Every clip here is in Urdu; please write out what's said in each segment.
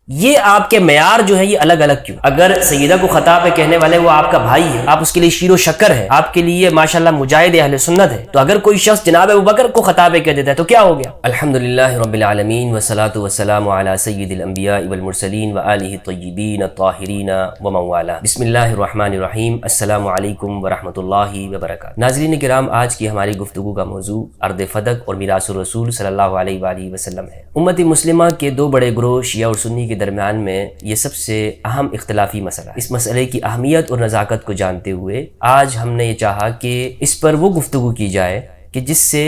یہ آپ کے معیار جو ہے یہ الگ الگ کیوں؟ اگر سیدہ کو خطا پہ کہنے والے وہ آپ کا بھائی ہے، آپ اس کے لیے شیر و شکر ہے، آپ کے لیے ماشاءاللہ مجاہد اہل سنت ہے، تو اگر کوئی شخص جناب ابوبکر کو خطا پہ کہہ دیتا ہے تو کیا ہو گیا؟ الحمدللہ رب العالمین والصلاۃ والسلام علی سید الانبیاء والمرسلین وآلہ الطیبین الطاہرین ومن والاه۔ بسم اللہ الرحمن الرحیم۔ السلام علیکم ورحمۃ اللہ وبرکاتہ۔ ناظرین کرام، آج کی ہماری گفتگو کا موضوع ارض فدق اور میراث الرسول صلی اللہ علیہ وآلہ وسلم ہے۔ امت مسلمہ کے دو بڑے گروہ شیعہ اور سنی کے درمیان میں یہ سب سے اہم اختلافی مسئلہ ہے۔ اس مسئلے کی اہمیت اور نزاکت کو جانتے ہوئے آج ہم نے یہ چاہا کہ اس پر وہ گفتگو کی جائے کہ جس سے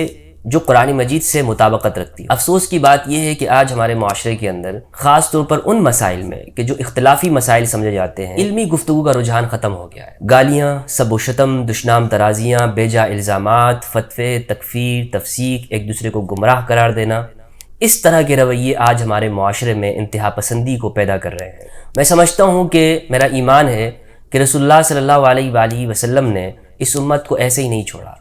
جو قرآن مجید سے مطابقت رکھتی ہے۔ افسوس کی بات یہ ہے کہ آج ہمارے معاشرے کے اندر خاص طور پر ان مسائل میں کہ جو اختلافی مسائل سمجھے جاتے ہیں، علمی گفتگو کا رجحان ختم ہو گیا ہے۔ گالیاں، سب و شتم، دشنام ترازیاں، بے جا الزامات، فتوے، تکفیر، تفسیق، ایک دوسرے کو گمراہ قرار دینا، اس طرح کے رویے آج ہمارے معاشرے میں انتہا پسندی کو پیدا کر رہے ہیں۔ میں سمجھتا ہوں کہ میرا ایمان ہے کہ رسول اللہ صلی اللہ علیہ وآلہ وسلم نے اس امت کو ایسے ہی نہیں چھوڑا،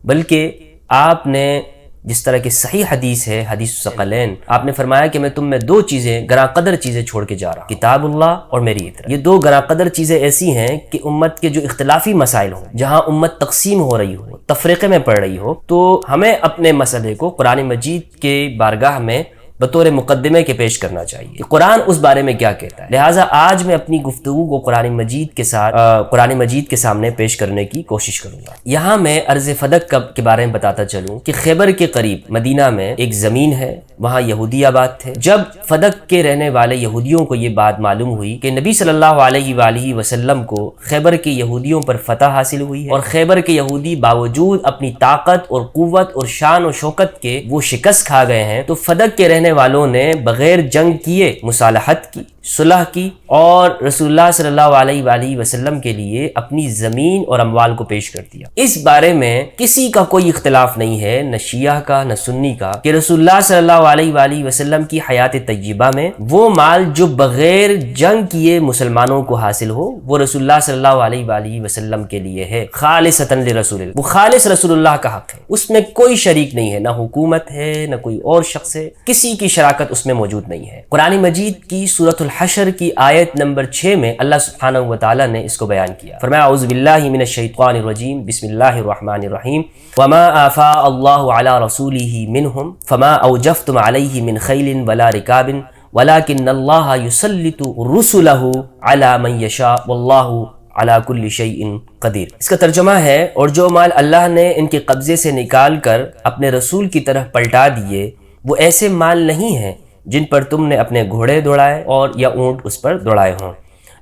بلکہ آپ نے جس طرح کی صحیح حدیث ہے، حدیث الثقلین، آپ نے فرمایا کہ میں تم میں دو چیزیں، گراں قدر چیزیں چھوڑ کے جا رہا ہوں، کتاب اللہ اور میری اطاعت۔ یہ دو گراں قدر چیزیں ایسی ہیں کہ امت کے جو اختلافی مسائل ہوں، جہاں امت تقسیم ہو رہی ہو، تفریقے میں پڑ رہی ہو، تو ہمیں اپنے مسئلے کو قرآن مجید کے بارگاہ میں بطور مقدمے کے پیش کرنا چاہیے کہ قرآن اس بارے میں کیا کہتا ہے۔ لہٰذا آج میں اپنی گفتگو کو قرآن مجید کے سامنے پیش کرنے کی کوشش کروں گا۔ یہاں میں ارض فدق کے بارے میں بتاتا چلوں کہ خیبر کے قریب مدینہ میں ایک زمین ہے، وہاں یہودی آباد تھے۔ جب فدق کے رہنے والے یہودیوں کو یہ بات معلوم ہوئی کہ نبی صلی اللہ علیہ وآلہ وسلم کو خیبر کے یہودیوں پر فتح حاصل ہوئی ہے اور خیبر کے یہودی باوجود اپنی طاقت اور قوت اور شان و شوکت کے وہ شکست کھا گئے ہیں، تو فدق کے رہنے والوں نے بغیر جنگ کیے مصالحت کی، صلح کی اور رسول اللہ صلی اللہ علیہ وآلہ وسلم کے لیے اپنی زمین اور اموال کو پیش کر دیا۔ اس بارے میں کسی کا کوئی اختلاف نہیں ہے، نہ شیعہ کا نہ سنی کا، کہ رسول اللہ صلی اللہ علیہ وآلہ وسلم کی حیات طیبہ میں وہ مال جو بغیر جنگ کیے مسلمانوں کو حاصل ہو، وہ رسول اللہ صلی اللہ علیہ وآلہ وسلم کے لیے ہے، خالصتاً لرسول اللہ، وہ خالص رسول اللہ کا حق ہے، اس میں کوئی شریک نہیں ہے، نہ حکومت ہے نہ کوئی اور شخص ہے، کسی کی شراکت اس میں موجود نہیں ہے۔ قرآن مجید کی سورۃ الحشر کی آیت نمبر 6 میں اللہ سبحانہ وتعالی نے اس کو بیان کیا، فرمایا اعوذ باللہ من الشیطان الرجیم، بسم اللہ الرحمن الرحیم، وما آفاء اللہ علی رسولہ منہم فما اوجفتم علیہ من خیل ولا رکاب ولکن اللہ یسلط رسلہ علی من یشاء واللہ علی کل شیء قدیر۔ اس کا ترجمہ ہے، اور جو مال اللہ نے ان کے قبضے سے نکال کر اپنے رسول کی طرف پلٹا دیے، وہ ایسے مال نہیں ہیں جن پر تم نے اپنے گھوڑے دوڑائے اور یا اونٹ اس پر دوڑائے ہوں،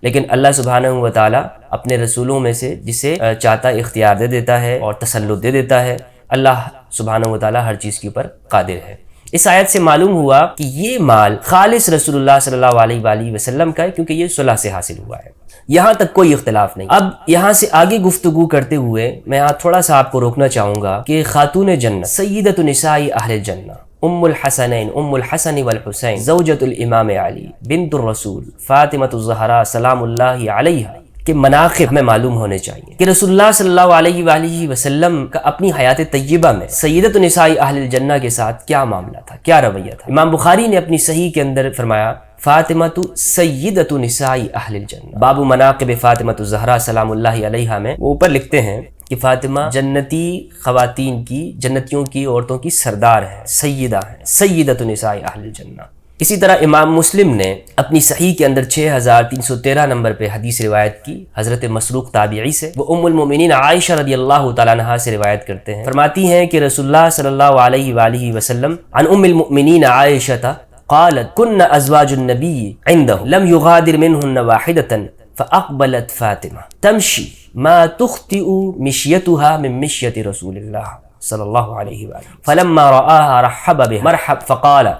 لیکن اللہ سبحانہ و تعالیٰ اپنے رسولوں میں سے جسے چاہتا اختیار دے دیتا ہے اور تسلط دے دیتا ہے۔ اللہ سبحانہ و تعالیٰ ہر چیز کے اوپر قادر ہے۔ اس آیت سے معلوم ہوا کہ یہ مال خالص رسول اللہ صلی اللہ علیہ وآلہ وسلم کا ہے، کیونکہ یہ صلح سے حاصل ہوا ہے، یہاں تک کوئی اختلاف نہیں۔ اب یہاں سے آگے گفتگو کرتے ہوئے میں یہاں تھوڑا سا آپ کو روکنا چاہوں گا کہ خاتون جنت سیدۃ نساء اہل الجنہ ام الحسنین ام الحسن والحسین زوجۃ الامام علی بنت الرسول فاطمۃ الزہرا سلام اللہ علیہا کے مناقب میں معلوم ہونے چاہیے کہ رسول اللہ صلی اللہ علیہ وآلہ وسلم کا اپنی حیات طیبہ میں سیدۃ نساء اہل الجنہ کے ساتھ کیا معاملہ تھا، کیا رویہ تھا۔ امام بخاری نے اپنی صحیح کے اندر فرمایا فاطمۃ سیدۃ نساء اہل الجنہ، باب مناقب فاطمۃ الزہرا سلام اللہ علیہا میں وہ اوپر لکھتے ہیں کہ فاطمہ جنتی خواتین کی، جنتیوں کی عورتوں کی سردار ہے، سیدہ ہے، سیدۃ نساء اہل الجنہ۔ اسی طرح امام مسلم نے اپنی صحیح کے اندر 6313 نمبر پہ حدیث روایت کی حضرت مسروق تابعی سے، وہ ام المؤمنین عائشہ رضی اللہ تعالیٰ عنہا سے روایت کرتے ہیں، فرماتی ہیں کہ رسول اللہ صلی اللہ علیہ وآلہ وسلم عن ام المؤمنین عائشہ قالت كن ازواج النبی عنده لم يغادر منهن واحدة فاقبلت فاطمہ تمشی ما تخطئ مشيتها من مشية رسول اللہ صلی اللہ علیہ وآلہ فلما رآها رحب بها فقال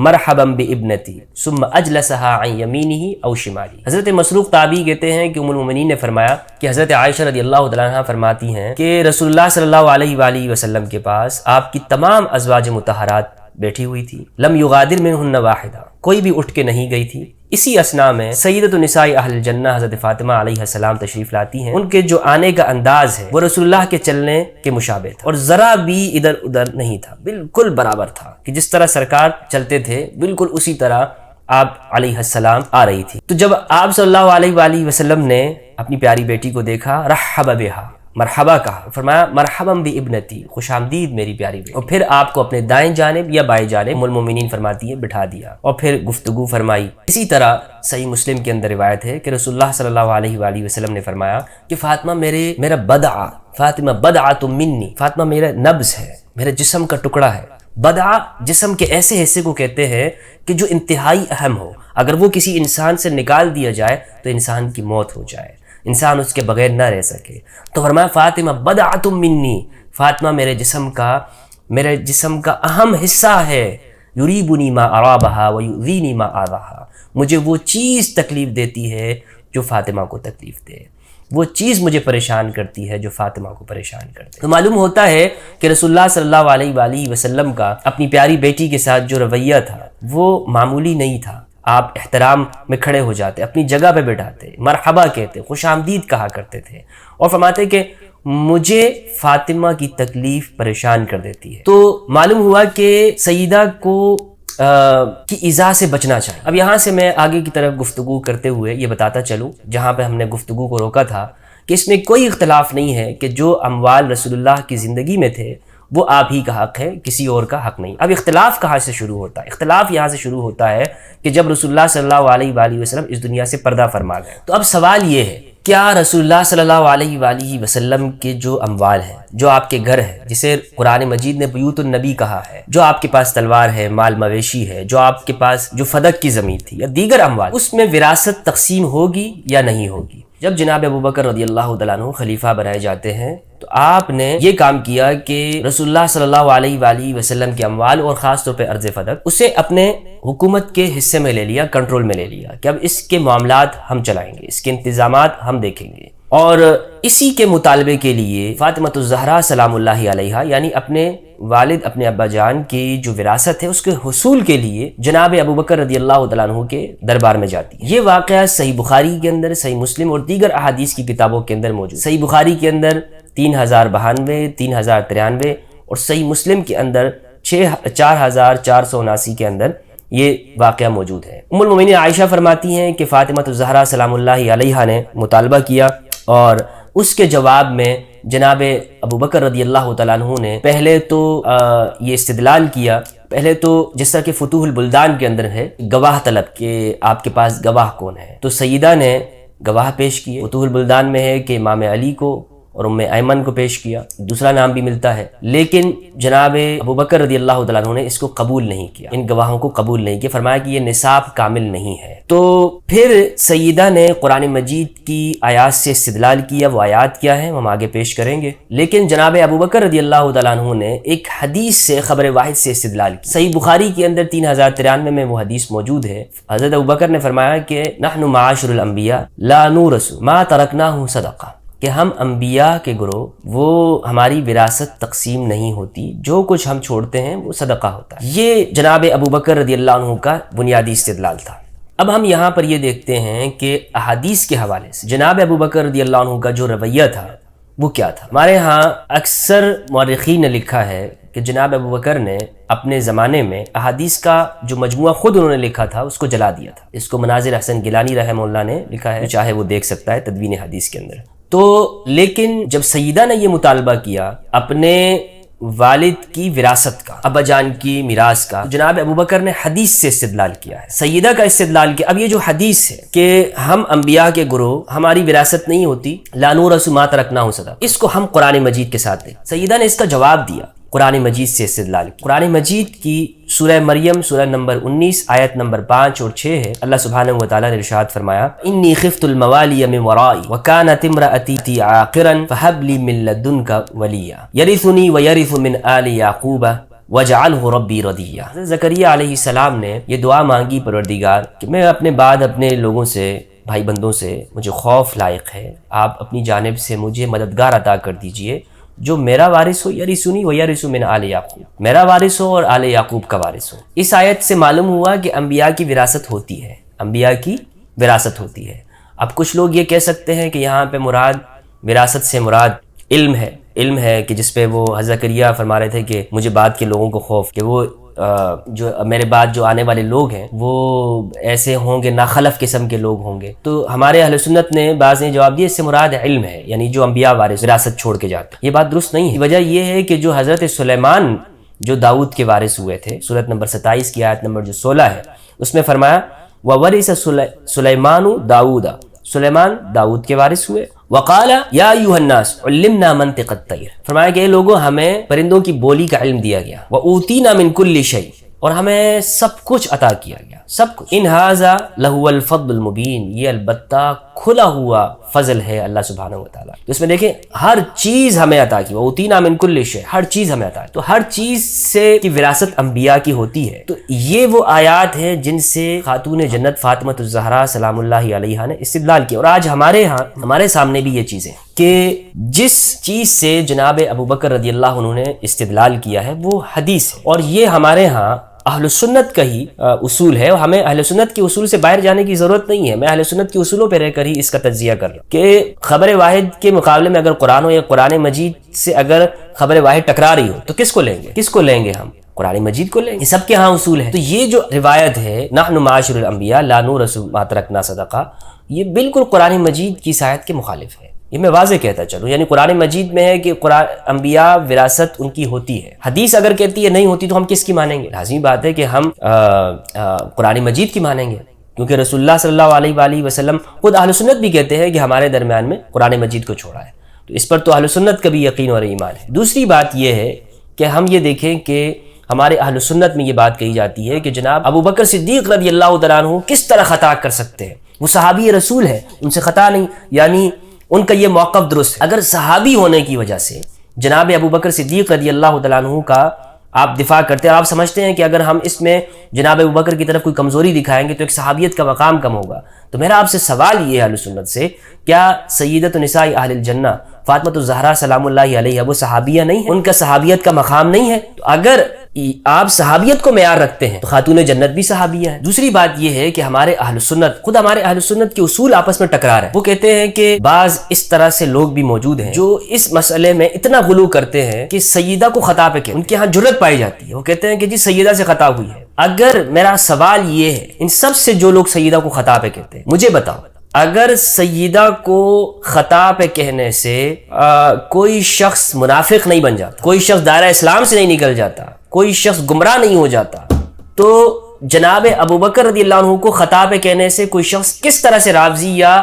مرحبا بابنتی ثم اجلسها عن یمینہ او شمالہ۔ حضرت مسروق تابعی کہتے ہیں کہ ام المؤمنین نے فرمایا کہ حضرت عائشہ رضی اللہ تعالیٰ عنہ فرماتی ہیں کہ رسول اللہ صلی اللہ علیہ وآلہ وسلم کے پاس آپ کی تمام ازواج مطہرات بیٹھی ہوئی تھی، لم یغادر منہن واحدہ، کوئی بھی اٹھ کے نہیں گئی تھی۔ اسی اسنا میں سیدۃ نساء اہل الجنہ حضرت فاطمہ علیہ السلام تشریف لاتی ہیں، ان کے جو آنے کا انداز ہے وہ رسول اللہ کے چلنے کے مشابہ تھا اور ذرا بھی ادھر ادھر نہیں تھا، بالکل برابر تھا کہ جس طرح سرکار چلتے تھے بالکل اسی طرح آپ علیہ السلام آ رہی تھی۔ تو جب آپ صلی اللہ علیہ وآلہ وسلم نے اپنی پیاری بیٹی کو دیکھا، رحب بہا، مرحبا کہا، فرمایا مرحبا بابنتی، خوش آمدید میری پیاری بیٹی، اور پھر آپ کو اپنے دائیں جانب یا بائیں جانب ام المومنین فرماتی ہے بٹھا دیا، اور پھر گفتگو فرمائی۔ اسی طرح صحیح مسلم کے اندر روایت ہے کہ رسول اللہ صلی اللہ علیہ وآلہ وسلم نے فرمایا کہ فاطمہ میرا بدعہ، فاطمہ بدعۃ منی، فاطمہ میرا نبض ہے، میرے جسم کا ٹکڑا ہے۔ بدعہ جسم کے ایسے حصے کو کہتے ہیں کہ جو انتہائی اہم ہو، اگر وہ کسی انسان سے نکال دیا جائے تو انسان کی موت ہو جائے، انسان اس کے بغیر نہ رہ سکے۔ تو فرمایا فاطمہ بدعۃ منی، فاطمہ میرے جسم کا اہم حصہ ہے، یریبنی ما ارابہا ویؤذینی ما آذاہا، مجھے وہ چیز تکلیف دیتی ہے جو فاطمہ کو تکلیف دے، وہ چیز مجھے پریشان کرتی ہے جو فاطمہ کو پریشان کرتی ہے۔ تو معلوم ہوتا ہے کہ رسول اللہ صلی اللہ علیہ وآلہ وسلم کا اپنی پیاری بیٹی کے ساتھ جو رویہ تھا وہ معمولی نہیں تھا۔ آپ احترام میں کھڑے ہو جاتے، اپنی جگہ پہ بیٹھاتے، مرحبا کہتے، خوش آمدید کہا کرتے تھے، اور فرماتے کہ مجھے فاطمہ کی تکلیف پریشان کر دیتی ہے۔ تو معلوم ہوا کہ سیدہ کو کی ایذا سے بچنا چاہیے۔ اب یہاں سے میں آگے کی طرف گفتگو کرتے ہوئے یہ بتاتا چلوں، جہاں پہ ہم نے گفتگو کو روکا تھا، کہ اس میں کوئی اختلاف نہیں ہے کہ جو اموال رسول اللہ کی زندگی میں تھے وہ آپ ہی کا حق ہے، کسی اور کا حق نہیں۔ اب اختلاف کہاں سے شروع ہوتا ہے؟ اختلاف یہاں سے شروع ہوتا ہے کہ جب رسول اللہ صلی اللہ علیہ وآلہ وسلم اس دنیا سے پردہ فرما گئے۔ تو اب سوال یہ ہے، کیا رسول اللہ صلی اللہ علیہ وآلہ وسلم کے جو اموال ہیں، جو آپ کے گھر ہے، جسے قرآن مجید نے بیوت النبی کہا ہے، جو آپ کے پاس تلوار ہے، مال مویشی ہے، جو آپ کے پاس جو فدق کی زمین تھی یا دیگر اموال، اس میں وراثت تقسیم ہوگی یا نہیں ہوگی؟ جب جناب ابوبکر رضی اللہ تعالیٰ عنہ خلیفہ بنائے جاتے ہیں تو آپ نے یہ کام کیا کہ رسول اللہ صلی اللہ علیہ وآلہ وسلم کے اموال اور خاص طور پہ ارض فدق اسے اپنے حکومت کے حصے میں لے لیا، کنٹرول میں لے لیا، کہ اب اس کے معاملات ہم چلائیں گے، اس کے انتظامات ہم دیکھیں گے۔ اور اسی کے مطالبے کے لیے فاطمۃ الزہرا سلام اللہ علیہا، یعنی اپنے والد اپنے ابا جان کی جو وراثت ہے اس کے حصول کے لیے جناب ابوبکر رضی اللہ تعالیٰ عنہ کے دربار میں جاتی ہے۔ یہ واقعہ صحیح بخاری کے اندر، صحیح مسلم اور دیگر احادیث کی کتابوں کے اندر موجود۔ صحیح بخاری کے اندر 3092، 3093 اور صحیح مسلم کے اندر 4479 کے اندر یہ واقعہ موجود ہے۔ ام المومنین عائشہ فرماتی ہیں کہ فاطمۃ الزہرا سلام اللہ علیہا نے مطالبہ کیا، اور اس کے جواب میں جناب ابوبکر رضی اللہ تعالیٰ عنہ نے پہلے تو یہ استدلال کیا، پہلے تو جس طرح کہ فتوح البلدان کے اندر ہے گواہ طلب کہ آپ کے پاس گواہ کون ہے، تو سیدہ نے گواہ پیش کیے۔ فتوح البلدان میں ہے کہ امام علی کو اور ام ایمن کو پیش کیا، دوسرا نام بھی ملتا ہے، لیکن جناب ابوبکر رضی اللہ تعالیٰ عنہ نے اس کو قبول نہیں کیا، ان گواہوں کو قبول نہیں کیا، فرمایا کہ یہ نصاب کامل نہیں ہے۔ تو پھر سیدہ نے قرآن مجید کی آیات سے استدلال کیا، وہ آیات کیا ہیں ہم آگے پیش کریں گے، لیکن جناب ابوبکر رضی اللہ تعالیٰ عنہ نے ایک حدیث سے، خبر واحد سے استدلال کی۔ صحیح بخاری کے اندر 3093 میں وہ حدیث موجود ہے۔ حضرت ابوبکر نے فرمایا کہ نحن معاشر الانبیاء لا نورث ما ترکناہ صدقہ، کہ ہم انبیاء کے گروہ، وہ ہماری وراثت تقسیم نہیں ہوتی، جو کچھ ہم چھوڑتے ہیں وہ صدقہ ہوتا ہے۔ یہ جناب ابوبکر رضی اللہ عنہ کا بنیادی استدلال تھا۔ اب ہم یہاں پر یہ دیکھتے ہیں کہ احادیث کے حوالے سے جناب ابوبکر رضی اللہ عنہ کا جو رویہ تھا وہ کیا تھا۔ ہمارے ہاں اکثر مورخین نے لکھا ہے کہ جناب ابوبکر نے اپنے زمانے میں احادیث کا جو مجموعہ خود انہوں نے لکھا تھا اس کو جلا دیا تھا۔ اس کو مناظر حسن گیلانی رحمہ اللہ نے لکھا ہے، چاہے وہ دیکھ سکتا ہے تدوین حدیث کے اندر۔ تو لیکن جب سیدہ نے یہ مطالبہ کیا اپنے والد کی وراثت کا، ابا جان کی میراث کا، جناب ابوبکر نے حدیث سے استدلال کیا ہے، سیدہ کا استدلال کیا۔ اب یہ جو حدیث ہے کہ ہم انبیاء کے گروہ، ہماری وراثت نہیں ہوتی، لا نورث ما ترکناہ صدقہ، اس کو ہم قرآن مجید کے ساتھ دیں۔ سیدہ نے اس کا جواب دیا، قرآن مجید سے استدلال کی۔ قرآن مجید کی سورہ مریم سورہ نمبر 19 آیت نمبر 5 اور 6 ہے۔ اللہ سبحانہ وتعالیٰ نے ارشاد فرمایا، انی خفت الموالی من ورائی وکانت امرأتی عاقرا فہب لی من لدنک ولیا یرثنی ویرث من آل یعقوب وجعلہ ربی رضیہ۔ حضرت زکریہ علیہ السلام نے یہ دعا مانگی، پروردگار کہ میں اپنے بعد اپنے لوگوں سے، بھائی بندوں سے مجھے خوف لائق ہے، آپ اپنی جانب سے مجھے مددگار عطا کر دیجئے جو میرا وارث ہو، یرثنی ویرث من آل یعقوب، میرا وارث ہو اور آل یعقوب کا وارث ہو۔ اس آیت سے معلوم ہوا کہ انبیاء کی وراثت ہوتی ہے، انبیاء کی وراثت ہوتی ہے۔ اب کچھ لوگ یہ کہہ سکتے ہیں کہ یہاں پہ مراد وراثت سے مراد علم ہے، علم ہے کہ جس پہ وہ حضرت زکریا فرما رہے تھے کہ مجھے بعد کے لوگوں کو خوف کہ وہ جو میرے بعد جو آنے والے لوگ ہیں وہ ایسے ہوں گے ناخلف قسم کے لوگ ہوں گے. تو ہمارے اہل سنت نے بعض نے جواب دیا اس سے مراد علم ہے، یعنی جو انبیاء وارث وراثت چھوڑ کے جاتے ہیں. یہ بات درست نہیں ہے. وجہ یہ ہے کہ جو حضرت سلیمان جو داؤد کے وارث ہوئے تھے، سورۃ نمبر 27 کی آیت نمبر جو 16 ہے، اس میں فرمایا وَوَرِثَ سُلَيْمَانُ دَاوُودَ، سلیمان داؤد کے وارث ہوئے. وقال یا ایھا الناس علمنا منطق الطیر، فرمایا کہ اے لوگوں ہمیں پرندوں کی بولی کا علم دیا گیا. وَأُوتِينَا مِن كُلِّ شَيْءٍ، اور ہمیں سب کچھ عطا کیا گیا، سب کچھ. ان ھذا لہو الفضل المبین، یہ البتہ کھلا ہوا فضل ہے اللہ سبحانہ و تعالیٰ. تو اس میں دیکھیں ہر چیز ہمیں عطا کی، اوتینا من کل شیء، ہر چیز ہمیں عطا کی. تو ہر چیز سے کی وراثت انبیاء کی ہوتی ہے. تو یہ وہ آیات ہیں جن سے خاتون جنت فاطمہ الزہرا سلام اللہ علیہا نے استدلال کیا. اور آج ہمارے ہاں ہمارے سامنے بھی یہ چیزیں کہ جس چیز سے جناب ابو بکر رضی اللہ عنہ نے استدلال کیا ہے وہ حدیث ہے. اور یہ ہمارے ہاں اہل سنت کا ہی اصول ہے، اور ہمیں اہل سنت کے اصول سے باہر جانے کی ضرورت نہیں ہے. میں اہل سنت کے اصولوں پہ رہ کر ہی اس کا تجزیہ کر رہا ہوں کہ خبر واحد کے مقابلے میں اگر قرآن ہو یا قرآن مجید سے اگر خبر واحد ٹکرا رہی ہو تو کس کو لیں گے ہم؟ قرآن مجید کو لیں گے. یہ سب کے ہاں اصول ہے. تو یہ جو روایت ہے نحن معاشر الانبیاء لا نورث ما ترکنا صدقہ، یہ بالکل قرآن مجید کی آیت کے مخالف ہے. یہ میں واضح کہتا چلوں، یعنی قرآن مجید میں ہے کہ انبیاء وراثت ان کی ہوتی ہے. حدیث اگر کہتی ہے نہیں ہوتی تو ہم کس کی مانیں گے؟ لازمی بات ہے کہ ہم قرآن مجید کی مانیں گے، کیونکہ رسول اللہ صلی اللہ علیہ وآلہ وسلم خود اہل سنت بھی کہتے ہیں کہ ہمارے درمیان میں قرآن مجید کو چھوڑا ہے. تو اس پر تو اہل سنت کا بھی یقین اور ایمان ہے. دوسری بات یہ ہے کہ ہم یہ دیکھیں کہ ہمارے اہل سنت میں یہ بات کہی جاتی ہے کہ جناب ابو بکر صدیق رضی اللہ تعالیٰ عنہ کس طرح خطا کر سکتے ہیں؟ وہ صحابی رسول ہے، ان سے خطا نہیں، یعنی ان کا یہ موقف درست ہے. اگر صحابی ہونے کی وجہ سے جناب ابو بکر صدیق رضی اللہ تعالیٰ عنہ کا آپ دفاع کرتے ہیں اور آپ سمجھتے ہیں کہ اگر ہم اس میں جناب ابو بکر کی طرف کوئی کمزوری دکھائیں گے تو ایک صحابیت کا مقام کم ہوگا، تو میرا آپ سے سوال یہ ہے اہل سنت سے، کیا سیدۃ نساء اہل الجنہ فاطمہ الزہرا سلام اللہ علیہا وہ صحابیہ نہیں ہیں؟ ان کا صحابیت کا مقام نہیں ہے؟ تو اگر آپ صحابیت کو معیار رکھتے ہیں تو خاتون جنت بھی صحابیہ ہے. دوسری بات یہ ہے کہ ہمارے اہل سنت خود ہمارے اہل سنت کے اصول آپس میں ٹکرا رہے ہیں. وہ کہتے ہیں کہ بعض اس طرح سے لوگ بھی موجود ہیں جو اس مسئلے میں اتنا غلو کرتے ہیں کہ سیدہ کو خطا پہ کہ ان کے ہاں جرت پائی جاتی ہے. وہ کہتے ہیں کہ جی سیدہ سے خطا ہوئی ہے. اگر میرا سوال یہ ہے ان سب سے جو لوگ سیدہ کو خطا پہ کہتے ہیں، مجھے بتاؤ اگر سیدہ کو خطا پہ کہنے سے کوئی شخص منافق نہیں بن جاتا، کوئی شخص دائرہ اسلام سے نہیں نکل جاتا، کوئی شخص گمراہ نہیں ہو جاتا، تو جناب ابو بکر رضی اللہ عنہ کو خطا پہ کہنے سے کوئی شخص کس طرح سے رافضی یا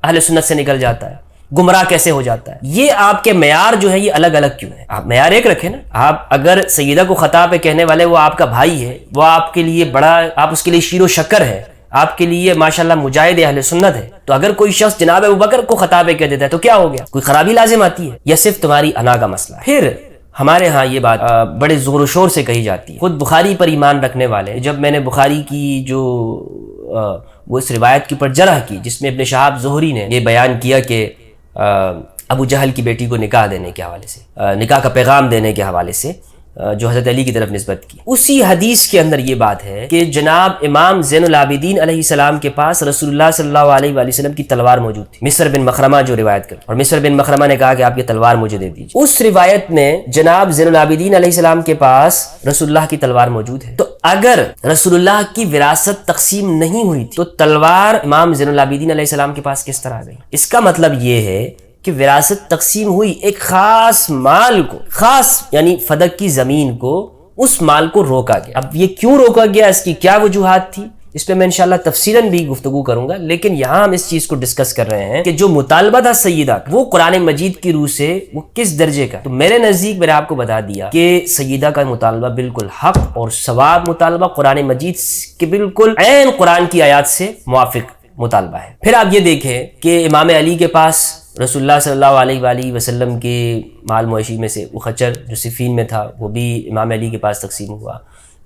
اہل سنت سے نکل جاتا ہے، گمراہ کیسے ہو جاتا ہے؟ یہ آپ کے معیار جو ہے یہ الگ الگ کیوں ہے؟ آپ معیار ایک رکھیں نا. آپ اگر سیدہ کو خطا پہ کہنے والے وہ آپ کا بھائی ہے، وہ آپ کے لیے بڑا، آپ اس کے لیے شیر و شکر ہے، آپ کے لیے ماشاءاللہ مجاہد اہل سنت ہے، تو اگر کوئی شخص جناب ابو بکر کو خطا پہ کہہ دیتا ہے تو کیا ہو گیا؟ کوئی خرابی لازم آتی ہے یا صرف تمہاری انا کا مسئلہ ہے؟ پھر ہمارے ہاں یہ بات بڑے زور و شور سے کہی جاتی ہے. خود بخاری پر ایمان رکھنے والے، جب میں نے بخاری کی جو وہ اس روایت کے اوپر جرح کی جس میں ابن شہاب زہری نے یہ بیان کیا کہ ابو جہل کی بیٹی کو نکاح دینے کے حوالے سے، نکاح کا پیغام دینے کے حوالے سے جو حضرت علی کی طرف نسبت کی، اسی حدیث کے اندر یہ بات ہے کہ جناب امام زین العابدین علیہ السلام کے پاس رسول اللہ صلی اللہ علیہ وآلہ وسلم کی تلوار موجود تھی. مسر بن مخرمہ جو روایت کر، اور مسر بن مخرمہ نے کہا کہ آپ کی تلوار مجھے دے دیجیے. اس روایت نے جناب زین العابدین علیہ السلام کے پاس رسول اللہ کی تلوار موجود ہے. تو اگر رسول اللہ کی وراثت تقسیم نہیں ہوئی تھی تو تلوار امام زین العابدین علیہ السلام کے پاس کس طرح آ گئی؟ اس کا مطلب یہ ہے کہ وراثت تقسیم ہوئی، ایک خاص مال کو، خاص یعنی فدق کی زمین کو، اس مال کو روکا گیا. اب یہ کیوں روکا گیا، اس کی کیا وجوہات تھی، اس پہ میں انشاءاللہ تفصیلاً بھی گفتگو کروں گا، لیکن یہاں ہم اس چیز کو ڈسکس کر رہے ہیں کہ جو مطالبہ تھا سیدہ وہ قرآن مجید کی روح سے وہ کس درجے کا. تو میرے نزدیک میں نے آپ کو بتا دیا کہ سیدہ کا مطالبہ بالکل حق اور ثواب مطالبہ قرآن مجید کے بالکل عین قرآن کی آیات سے موافق مطالبہ ہے. پھر آپ یہ دیکھیں کہ امام علی کے پاس رسول اللہ صلی اللہ علیہ وآلہ وسلم کے مال مویشی میں سے وہ خچر جو صفین میں تھا وہ بھی امام علی کے پاس تقسیم ہوا.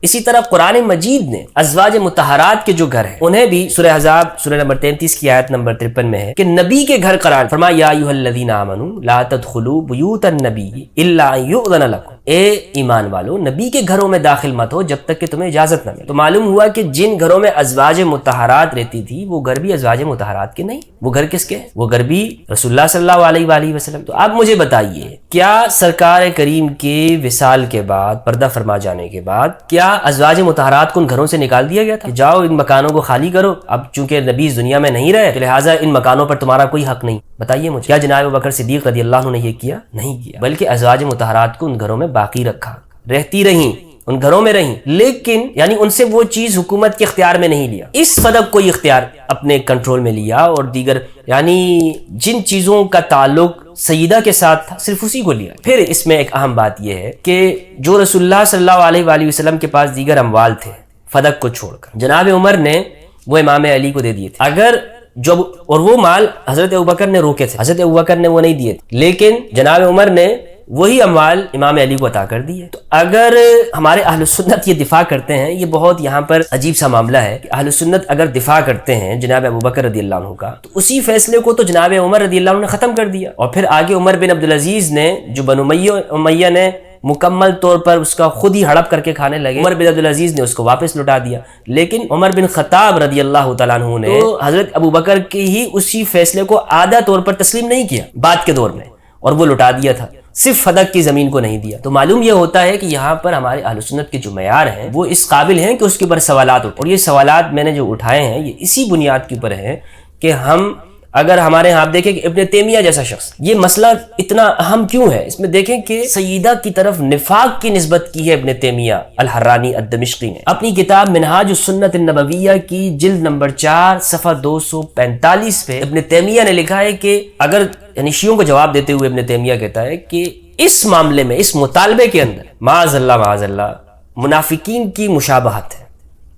اسی طرح قرآن مجید نے ازواج مطہرات کے جو گھر ہیں انہیں بھی سورہ احزاب سورہ نمبر 33 کی آیت نمبر 53 میں ہے کہ نبی کے گھر قرار فرمایا یا ایھا الذین آمنوا لا تدخلوا بیوت النبی الا ان یؤذن لکم. اے ایمان والو نبی کے گھروں میں داخل مت ہو جب تک کہ تمہیں اجازت نہ ملے۔ تو معلوم ہوا کہ جن گھروں میں ازواج مطہرات رہتی تھی وہ گھر بھی ازواج مطہرات کے نہیں، وہ گھر کس کے؟ وہ گھر بھی رسول اللہ صلی اللہ علیہ وآلہ وسلم۔ تو آپ مجھے بتائیے، کیا سرکار کریم کے وصال کے بعد، پردہ فرما جانے کے بعد، کیا ازواج مطہرات کو ان گھروں سے نکال دیا گیا تھا کہ جاؤ ان مکانوں کو خالی کرو، اب چونکہ نبی اس دنیا میں نہیں رہے تو لہٰذا ان مکانوں پر تمہارا کوئی حق نہیں؟ بتائیے مجھے، کیا جناب ابوبکر صدیق رضی اللہ عنہ نے یہ کیا؟ نہیں کیا، بلکہ ازواج مطہرات کو ان گھروں میں باقی رکھا، رہتی رہیں، ان گھروں میں رہیں، لیکن یعنی ان سے وہ چیز حکومت کے اختیار میں نہیں لیا، اس فدق کو اختیار اپنے کنٹرول میں لیا، اور دیگر یعنی جن چیزوں کا تعلق سیدہ کے ساتھ تھا صرف اسی کو لیا۔ پھر اس میں ایک اہم بات یہ ہے کہ جو رسول اللہ صلی اللہ علیہ وآلہ وسلم کے پاس دیگر اموال تھے فدق کو چھوڑ کر، جناب عمر نے وہ امام علی کو دے دیے تھے، اگر جب اور وہ مال حضرت ابوبکر نے روکے تھے، حضرت ابوبکر نے وہ نہیں دیے تھے، لیکن جناب عمر نے وہی اموال امام علی کو عطا کر دیے۔ تو اگر ہمارے اہل سنت یہ دفاع کرتے ہیں، یہ بہت یہاں پر عجیب سا معاملہ ہے کہ اہل سنت اگر دفاع کرتے ہیں جناب ابوبکر رضی اللہ عنہ کا، تو اسی فیصلے کو تو جناب عمر رضی اللہ عنہ نے ختم کر دیا، اور پھر آگے عمر بن عبدالعزیز نے، جو بنو امیہ نے مکمل طور پر اس کا خود ہی ہڑپ کر کے کھانے لگے، عمر بن عبدالعزیز نے اس کو واپس لوٹا دیا، لیکن عمر بن خطاب رضی اللہ تعالیٰ عنہ نے تو حضرت ابوبکر کے ہی اسی فیصلے کو آدھا طور پر تسلیم نہیں کیا بعد کے دور میں، اور وہ لوٹا دیا تھا، صرف فدق کی زمین کو نہیں دیا۔ تو معلوم یہ ہوتا ہے کہ یہاں پر ہمارے اہل سنت کے جو معیار ہیں وہ اس قابل ہیں کہ اس کے اوپر سوالات اٹھیں، اور یہ سوالات میں نے جو اٹھائے ہیں یہ اسی بنیاد کے اوپر ہیں کہ ہم اگر ہمارے ہاں آپ دیکھیں کہ ابن تیمیہ جیسا شخص، یہ مسئلہ اتنا اہم کیوں ہے؟ اس میں دیکھیں کہ سیدہ کی طرف نفاق کی نسبت کی ہے ابن تیمیہ الحرانی الدمشقی نے اپنی کتاب منہاج السنت النبویہ کی جلد نمبر 4 صفحہ 245 پہ ابن تیمیہ نے لکھا ہے کہ اگر یعنی شیعوں کو جواب دیتے ہوئے ابن تیمیہ کہتا ہے کہ اس معاملے میں، اس مطالبے کے اندر معاذ اللہ منافقین کی مشابہت ہے،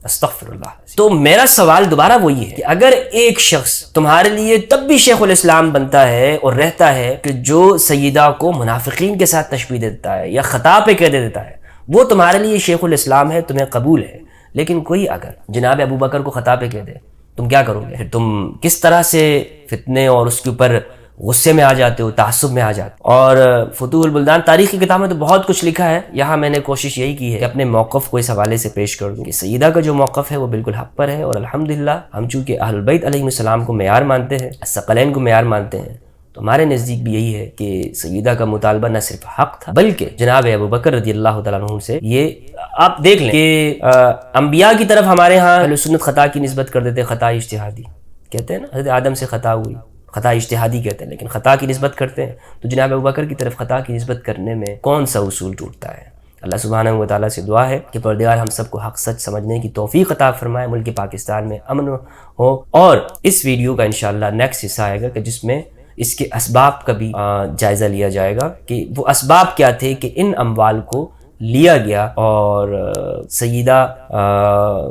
استغفر اللہ۔ تو میرا سوال دوبارہ وہی ہے کہ اگر ایک شخص تمہارے لیے تب بھی شیخ الاسلام بنتا ہے اور رہتا ہے کہ جو سیدہ کو منافقین کے ساتھ تشبیہ دیتا ہے یا خطا پہ کہہ دیتا ہے، وہ تمہارے لیے شیخ الاسلام ہے، تمہیں قبول ہے، لیکن کوئی اگر جناب ابوبکر کو خطا پہ کہہ دے تم کیا کرو گے؟ پھر تم کس طرح سے فتنے اور اس کے اوپر غصے میں آ جاتے ہو، تعصب میں آ جاتے ہو۔ اور فتوح البلدان تاریخ کی کتاب میں تو بہت کچھ لکھا ہے، یہاں میں نے کوشش یہی کی ہے کہ اپنے موقف کو اس حوالے سے پیش کر دوں کہ سیدہ کا جو موقف ہے وہ بالکل حق پر ہے، اور الحمدللہ ہم چونکہ اہل البیت علیہ السلام کو معیار مانتے ہیں، ثقلین کو معیار مانتے ہیں، تو ہمارے نزدیک بھی یہی ہے کہ سیدہ کا مطالبہ نہ صرف حق تھا بلکہ جناب ابوبکر رضی اللہ تعالیٰ عنہ سے یہ آپ دیکھ لیں کہ انبیاء کی طرف ہمارے ہاں اہل سنت خطا کی نسبت کر دیتے، خطا اجتہادی کہتے ہیں نا، حضرت آدم سے خطا ہوئی، خطا اجتہادی کہتے ہیں، لیکن خطا کی نسبت کرتے ہیں، تو جناب ابوبکر کی طرف خطا کی نسبت کرنے میں کون سا اصول ٹوٹتا ہے؟ اللہ سبحانہ و تعالیٰ سے دعا ہے کہ پروردگار ہم سب کو حق سچ سمجھنے کی توفیق عطا فرمائے، ملک پاکستان میں امن ہو۔ اور اس ویڈیو کا انشاءاللہ نیکسٹ حصہ آئے گا کہ جس میں اس کے اسباب کا بھی جائزہ لیا جائے گا کہ وہ اسباب کیا تھے کہ ان اموال کو لیا گیا، اور سیدہ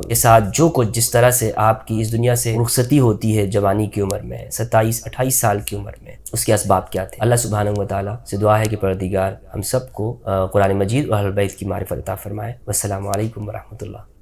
کے ساتھ جو کچھ جس طرح سے آپ کی اس دنیا سے رخصتی ہوتی ہے جوانی کی عمر میں 27-28 سال کی عمر میں، اس کے اسباب کیا تھے۔ اللہ سبحانہ و تعالیٰ سے دعا ہے کہ پروردگار ہم سب کو قرآن مجید اور اہل بیت کی معرفت عطا فرمائے۔ والسلام علیکم ورحمۃ اللہ۔